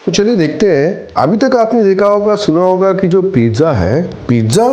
तो चलिए देखते हैं। अभी तक आपने देखा होगा, सुना होगा कि जो पिज्जा है, पिज्जा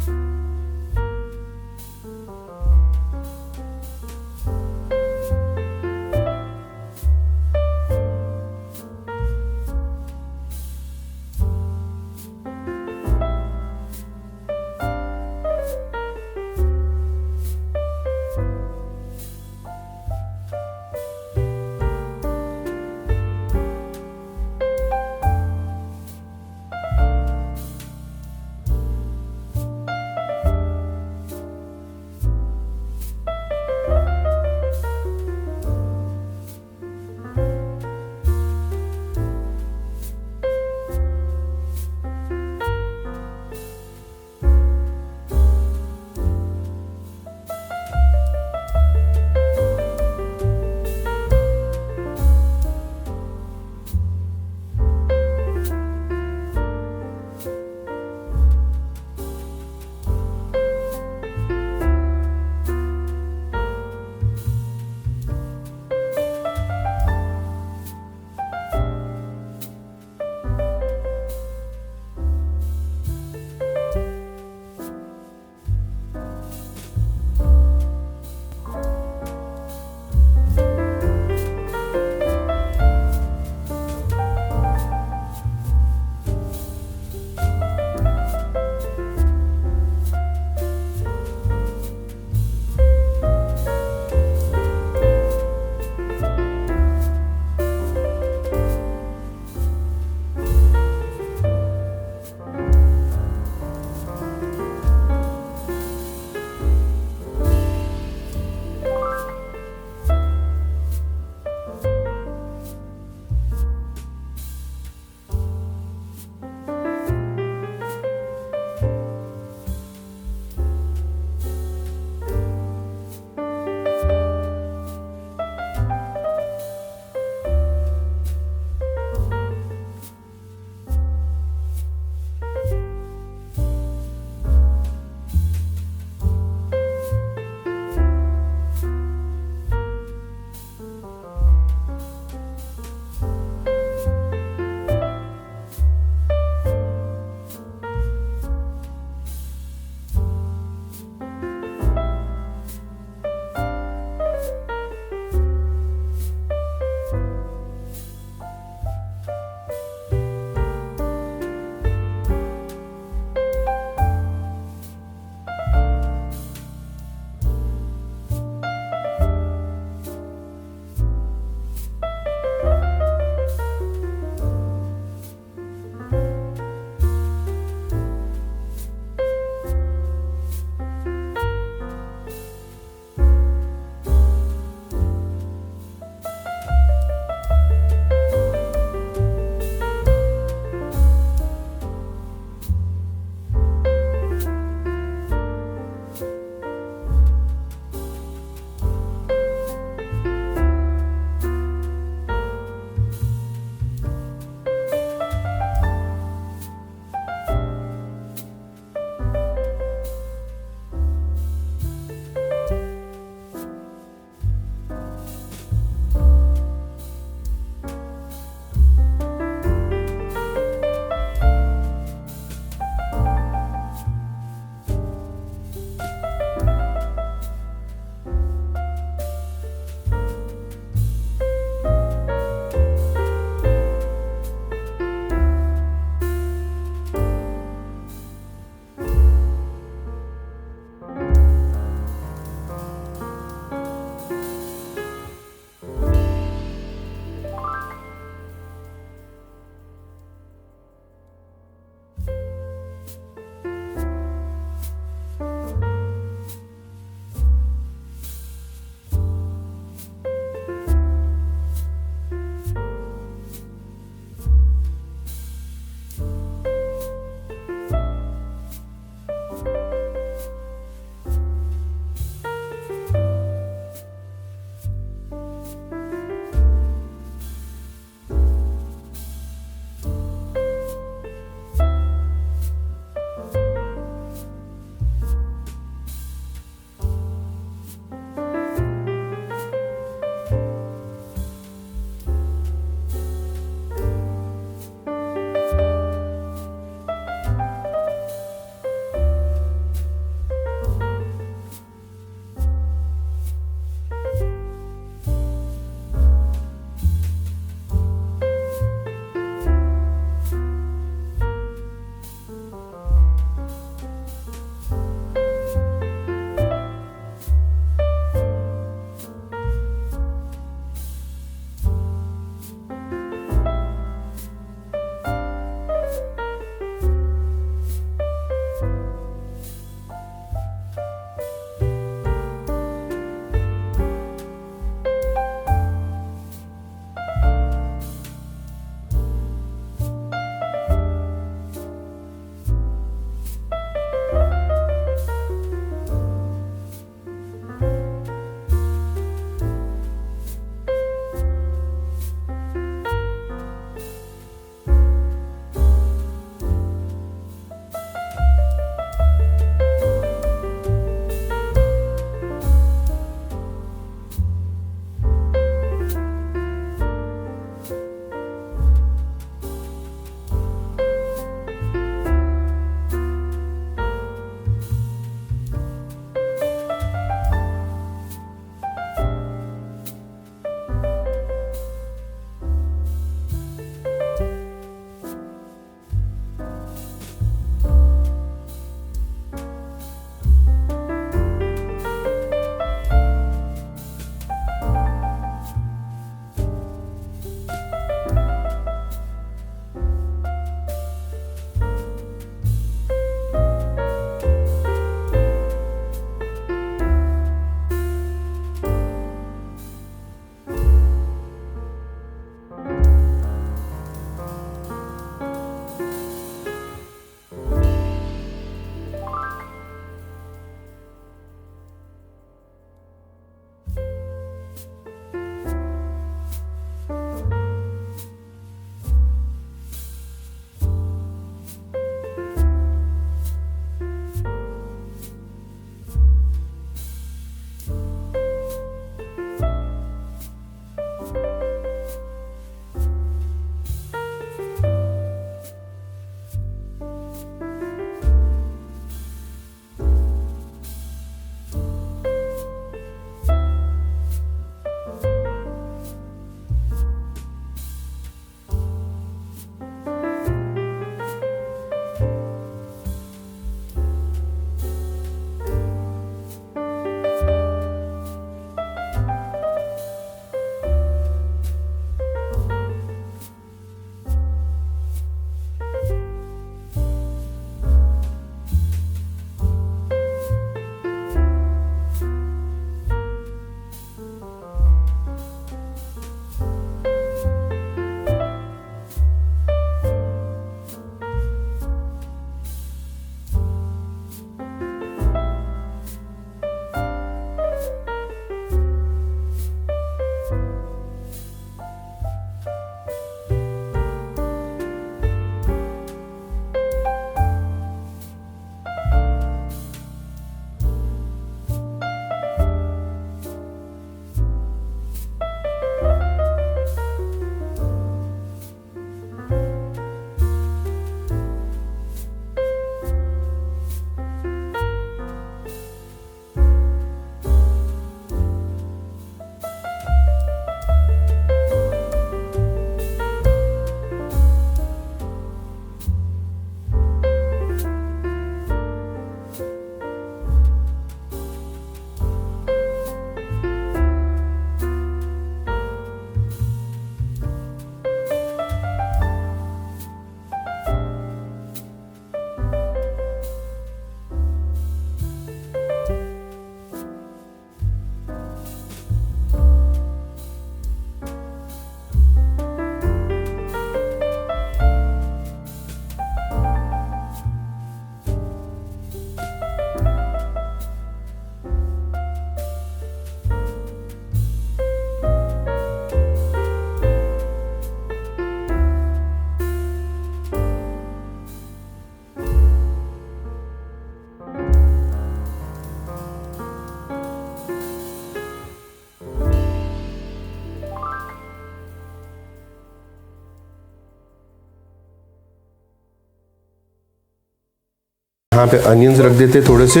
यहाँ पे अनियंस रख देते थोड़े से।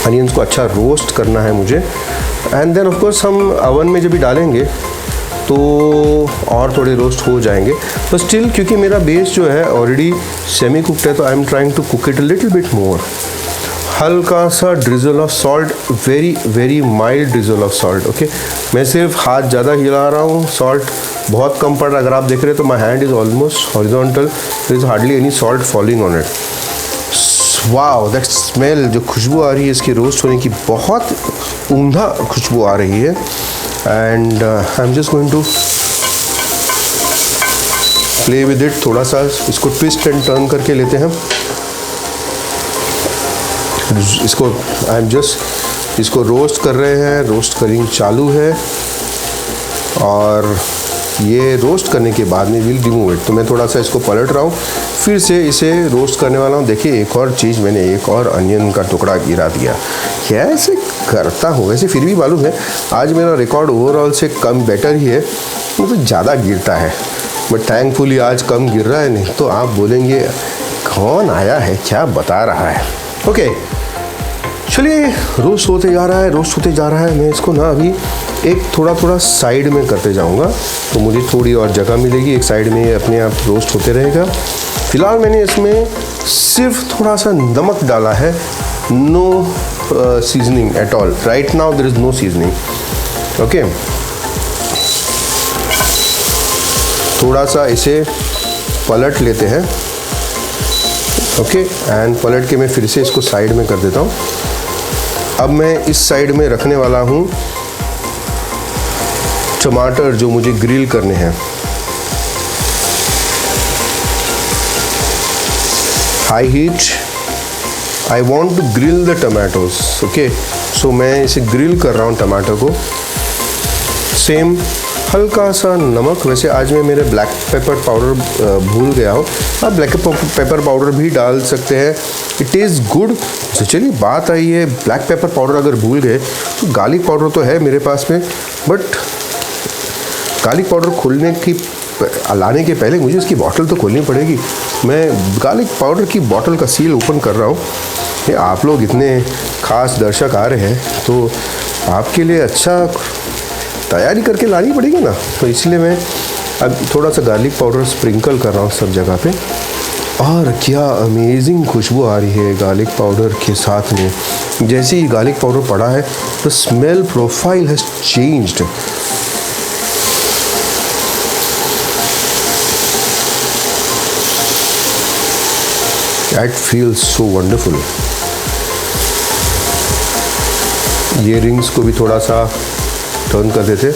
अनियंस को अच्छा रोस्ट करना है मुझे। एंड देन ऑफ कोर्स हम अवन में जब भी डालेंगे तो और थोड़े रोस्ट हो जाएंगे, तो स्टिल क्योंकि मेरा बेस जो है ऑलरेडी सेमी कुकड है, तो I am trying to cook it a little bit more. हल्का सा drizzle of salt, very very mild drizzle of salt. Okay, मैं सिर्फ हाथ ज़्यादा हिला रहा हूँ, सॉल्ट बहुत कम पड़ रहा है। अगर आप देख रहे हैं तो my hand is almost horizontal, there is hardly any salt falling on it. Wow, that smell, जो खुशबू आ रही है इसकी रोस्ट होने की, बहुत उम्दा खुशबू आ रही है। And I am just going to play with it. थोड़ा सा इसको ट्विस्ट एंड टर्न करके लेते हैं इसको। आई एम जस्ट इसको रोस्ट कर रहे हैं, रोस्ट करिंग चालू है, और ये रोस्ट करने के बाद में विल रिमूव इट। तो मैं थोड़ा सा इसको पलट रहा हूँ, फिर से इसे रोस्ट करने वाला हूँ। देखिए एक और चीज़, मैंने एक और अनियन का टुकड़ा गिरा दिया। कैसे करता हूँ वैसे, फिर भी मालूम है आज मेरा रिकॉर्ड ओवरऑल से कम बेटर ही है, मुझे तो ज़्यादा गिरता है, बट थैंकफुली आज कम गिर रहा है। नहीं तो आप बोलेंगे कौन आया है, क्या बता रहा है। ओके, चलिए रोस्ट होते जा रहा है, रोस्ट होते जा रहा है। मैं इसको ना अभी एक थोड़ा थोड़ा साइड में करते जाऊंगा, तो मुझे थोड़ी और जगह मिलेगी। एक साइड में ये अपने आप रोस्ट होते रहेगा। फिलहाल मैंने इसमें सिर्फ थोड़ा सा नमक डाला है, no seasoning at all. Right now there is no seasoning. Okay, थोड़ा सा इसे पलट लेते हैं। ओके, एंड पलट के मैं फिर से इसको साइड में कर देता हूँ। अब मैं इस साइड में रखने वाला हूँ टमाटर जो मुझे ग्रिल करने हैं। High heat, I want to grill the tomatoes. Okay, so मैं इसे ग्रिल कर रहा हूँ टमाटर को। सेम हल्का सा नमक, वैसे आज मैं मेरे ब्लैक पेपर पाउडर भूल गया हूँ, आप ब्लैक पेपर पाउडर भी डाल सकते हैं, इट इज़ गुड। चलिए बात आई है ब्लैक पेपर पाउडर अगर भूल गए तो गार्लिक पाउडर तो है मेरे पास में, बट गार्लिक पाउडर लाने के पहले मुझे इसकी बॉटल तो खोलनी पड़ेगी। मैं गार्लिक पाउडर की बॉटल का सील ओपन कर रहा हूँ। ये आप लोग इतने खास दर्शक आ रहे हैं तो आपके लिए अच्छा तैयारी करके लानी पड़ेगी ना, तो इसलिए मैं अब थोड़ा सा गार्लिक पाउडर स्प्रिंकल कर रहा हूँ सब जगह पे। और क्या अमेजिंग खुशबू आ रही है गार्लिक पाउडर के साथ में। जैसे ही गार्लिक पाउडर पड़ा है, the smell profile has changed. It feels so wonderful। ये रिंग्स को भी थोड़ा सा टर्न कर देते।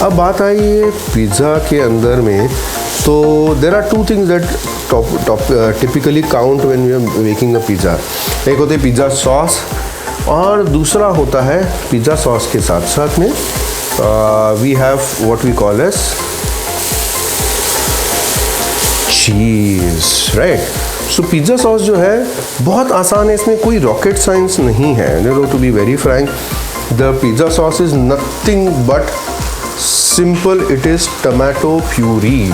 अब बात आई है पिज़्ज़ा के अंदर में, तो there are two things that typically count when we are making a pizza. एक होते है पिज़्ज़ा सॉस, और दूसरा होता है पिज़्ज़ा सॉस के साथ साथ में we have what we call as cheese, right. So pizza sauce जो है बहुत आसान है, इसमें कोई रॉकेट साइंस नहीं है। To be very frank, the pizza sauce is nothing but simple, it is tomato puree.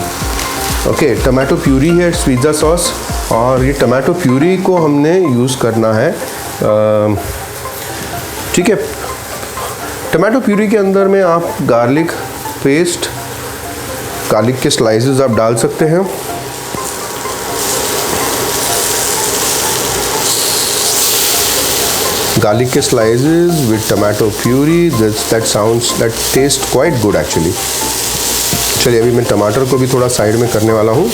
Okay, tomato puree है पिज़्ज़ा सॉस, और ये टमाटो प्यूरी को हमने यूज़ करना है। ठीक है, टमाटो प्यूरी के अंदर में आप गार्लिक पेस्ट, गार्लिक के स्लाइसेस आप डाल सकते हैं। गार्लिक के slices with tomato puree, that taste quite good actually. चलिए अभी मैं टमाटर को भी थोड़ा साइड में करने वाला हूँ।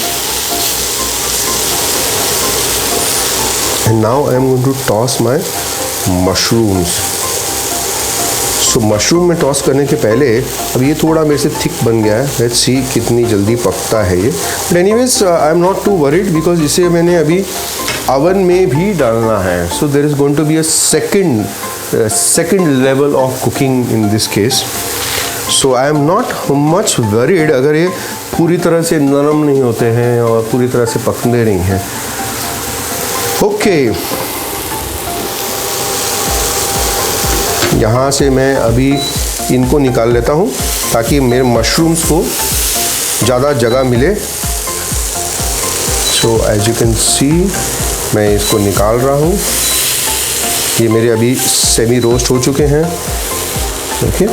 And now I am going to toss my mushrooms. So mushroom में टॉस करने के पहले, अब ये थोड़ा मेरे से थिक बन गया है, लेट्स सी कितनी जल्दी पकता है ये। But anyways I am not too worried, because इसे मैंने अभी अवन में भी डालना है। So there is going to be a second level of cooking in this case. So I am not much worried अगर ये पूरी तरह से नरम नहीं होते हैं और पूरी तरह से पकते नहीं हैं। ओके, यहाँ से मैं अभी इनको निकाल लेता हूँ ताकि मेरे मशरूम्स को ज़्यादा जगह मिले। So as you can see मैं इसको निकाल रहा हूँ। ये मेरे अभी सेमी रोस्ट हो चुके हैं। Okay,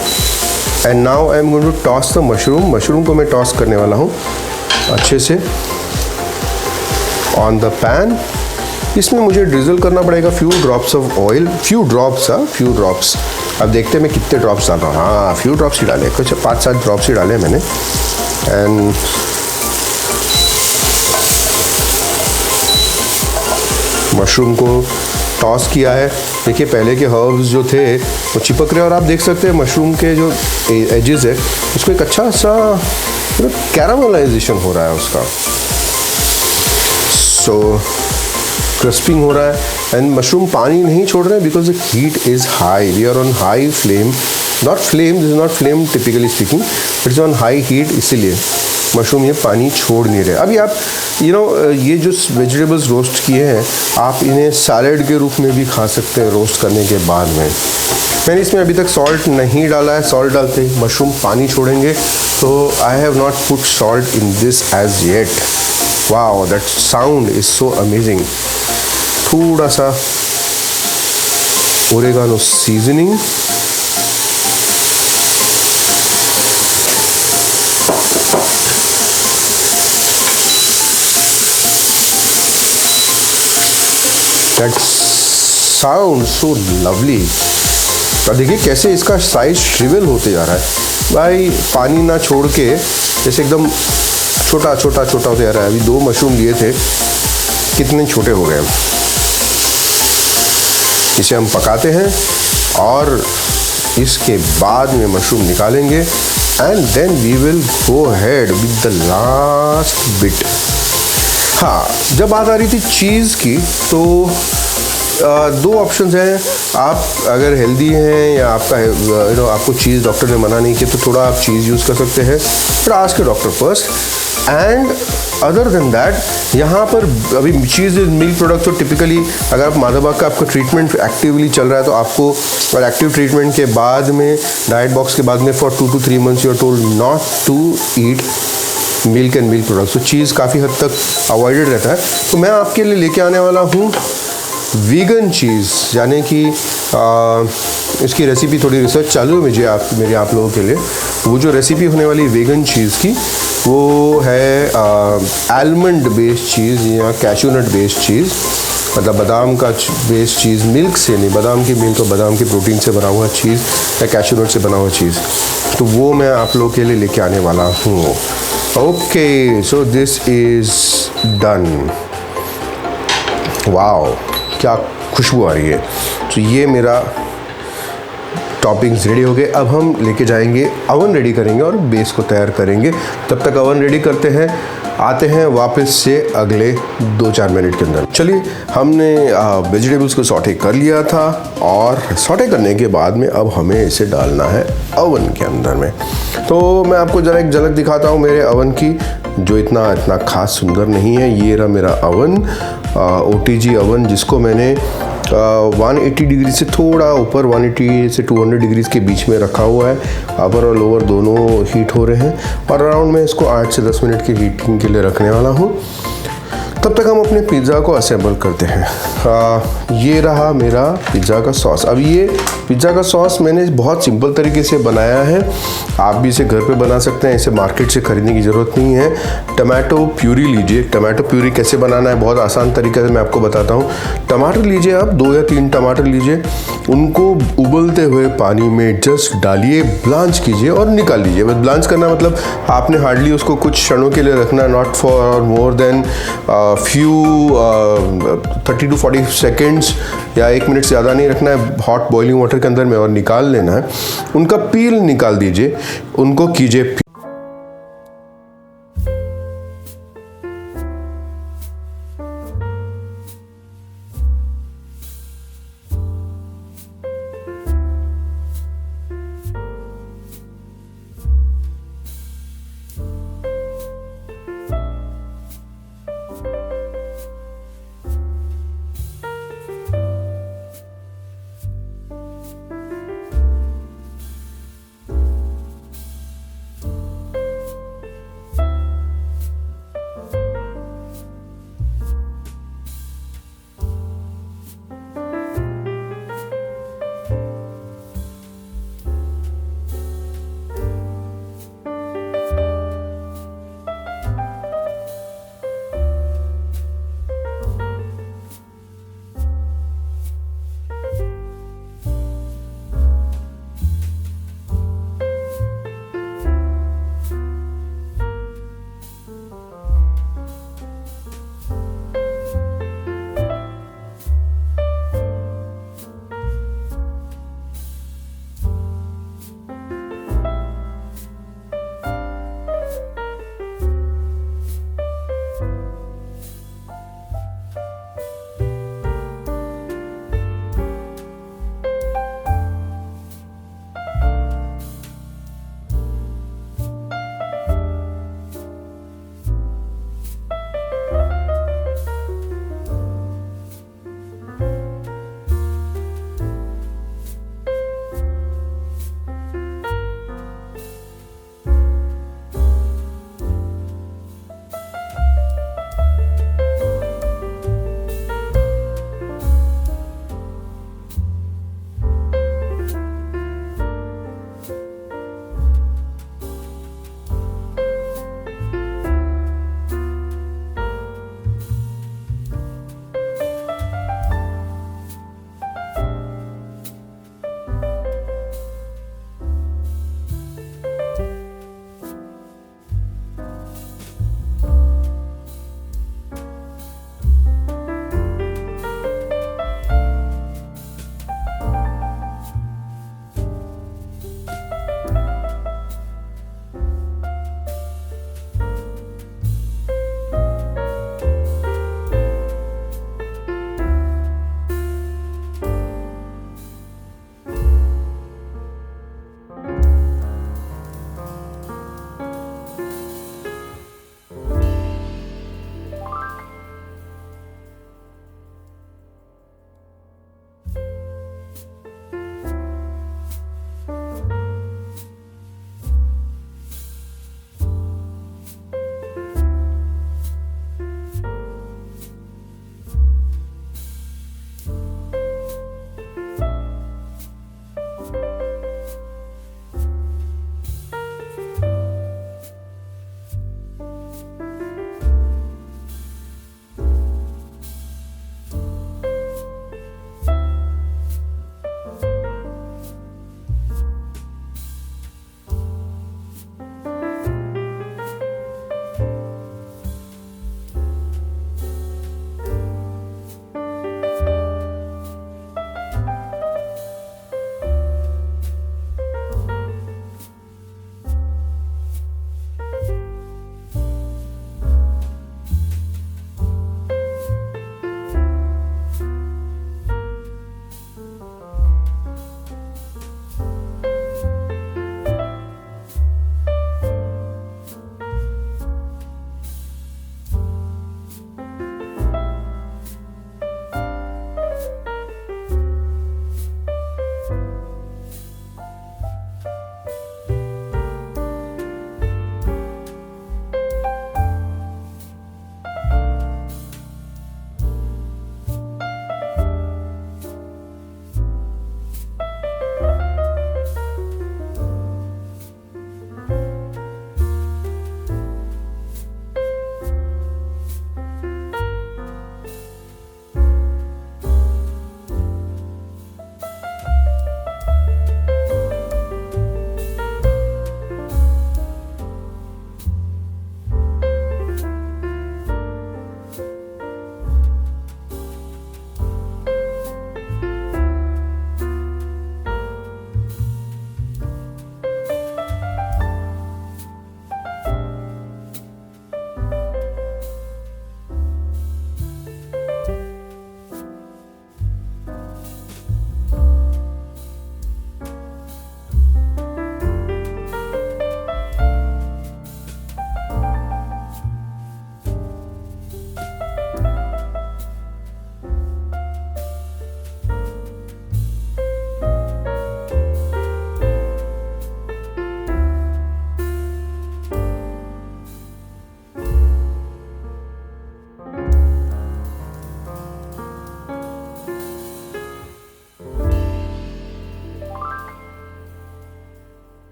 and now I am going to toss the mushroom. Mushroom को मैं टॉस करने वाला हूँ अच्छे से ऑन द पैन। इसमें मुझे ड्रिजल करना पड़ेगा few drops of oil, few drops. अब देखते हैं मैं कितने ड्रॉप्स डाल रहा हूँ। हाँ, फ्यू ड्रॉप्स ही डाले, कुछ 5-7 ड्रॉप्स ही डाले मैंने। एंड मशरूम को टॉस किया है। देखिए पहले के हर्ब्स जो थे वो चिपक रहे हैं, और आप देख सकते हैं मशरूम के जो एजेस है उसको एक अच्छा सा कैरामलाइजेशन हो रहा है उसका। सो क्रिस्पिंग हो रहा है एंड मशरूम पानी नहीं छोड़ रहे हैं because the heat is high. We are on high flame, not flame, this is not flame typically speaking, it's on high heat, इसीलिए मशरूम ये पानी छोड़ नहीं रहे। अभी आप ये जो वेजिटेबल्स रोस्ट किए हैं आप इन्हें सैलेड के रूप में भी खा सकते हैं रोस्ट करने के बाद में। मैंने इसमें अभी तक सॉल्ट नहीं डाला है, सॉल्ट डालते ही मशरूम पानी छोड़ेंगे, तो I have not put salt in this as yet. Wow, that sound is so amazing. थोड़ा सा oregano seasoning, that sound so lovely. अब देखिए कैसे इसका साइज श्रिवल होते जा रहा है भाई, पानी ना छोड़ के जैसे एकदम छोटा छोटा छोटा होते जा रहा है। अभी 2 मशरूम लिए थे, कितने छोटे हो गए। इसे हम पकाते हैं और इसके बाद में मशरूम निकालेंगे and then we will go ahead with the last bit. हाँ, जब बात आ रही थी चीज़ की तो 2 ऑप्शंस हैं। आप अगर हेल्दी हैं या आपका आपको चीज़ डॉक्टर ने मना नहीं किया तो थोड़ा आप चीज़ यूज़ कर सकते हैं, but ask your doctor first. And other than that यहाँ पर अभी चीज़ मिल्क प्रोडक्ट, तो टिपिकली अगर आप माधवबाग का आपका ट्रीटमेंट एक्टिवली चल रहा है तो आपको, और एक्टिव ट्रीटमेंट के बाद में डाइट बॉक्स के बाद में for 2 to 3 months you are told not to eat milk and milk products. तो चीज़ काफ़ी हद तक अवॉइडेड रहता है। तो मैं आपके लिए लेके आने वाला हूँ वीगन चीज़, यानी कि इसकी रेसिपी थोड़ी रिसर्च चालू है मेरे आप लोगों के लिए। वो जो रेसिपी होने वाली वीगन चीज़ की वो है आलमंड बेस्ड चीज़ या कैशू नट बेस्ड चीज़, मतलब बादाम का बेस्ड चीज़, मिल्क से नहीं, बादाम की मिल्क और बादाम की प्रोटीन से बना हुआ चीज़ या कैशू नट से बना हुआ चीज़। तो वो मैं आप लोगों के लिए लेके आने वाला हूँ। Okay, so this is done. Wow, क्या खुशबू आ रही है। तो ये मेरा टॉपिंग्स रेडी हो गए। अब हम लेके जाएंगे, अवन रेडी करेंगे और बेस को तैयार करेंगे। तब तक अवन रेडी करते हैं, आते हैं वापस से अगले 2-4 मिनट के अंदर। चलिए, हमने वेजिटेबल्स को सॉटे कर लिया था और सॉटे करने के बाद में अब हमें इसे डालना है अवन के अंदर में। तो मैं आपको ज़रा एक झलक दिखाता हूँ मेरे अवन की, जो इतना खास सुंदर नहीं है। ये रहा मेरा अवन, OTG अवन, जिसको मैंने 180 डिग्री से थोड़ा ऊपर, 180 से 200 डिग्रीज के बीच में रखा हुआ है। अपर और लोअर दोनों हीट हो रहे हैं और अराउंड मैं इसको 8 से 10 मिनट की हीटिंग के लिए रखने वाला हूँ। तब तक हम अपने पिज़्ज़ा को असेंबल करते हैं। ये रहा मेरा पिज़्ज़ा का सॉस। अब ये पिज़्ज़ा का सॉस मैंने बहुत सिंपल तरीके से बनाया है, आप भी इसे घर पे बना सकते हैं, इसे मार्केट से ख़रीदने की ज़रूरत नहीं है। टमाटो प्यूरी लीजिए। टमाटो प्यूरी कैसे बनाना है बहुत आसान तरीके से मैं आपको बताता हूँ। टमाटर लीजिए, आप 2 या 3 टमाटर लीजिए, उनको उबलते हुए पानी में जस्ट डालिए, ब्लांच कीजिए और निकाल लीजिए। बस ब्लांच करना मतलब आपने हार्डली उसको कुछ क्षणों के लिए रखना, not for more than few 30 to 40 seconds या 1 मिनट से ज़्यादा नहीं रखना है हॉट बॉइलिंग वाटर के अंदर में, और निकाल लेना है। उनका पील निकाल दीजिए, उनको कीजिए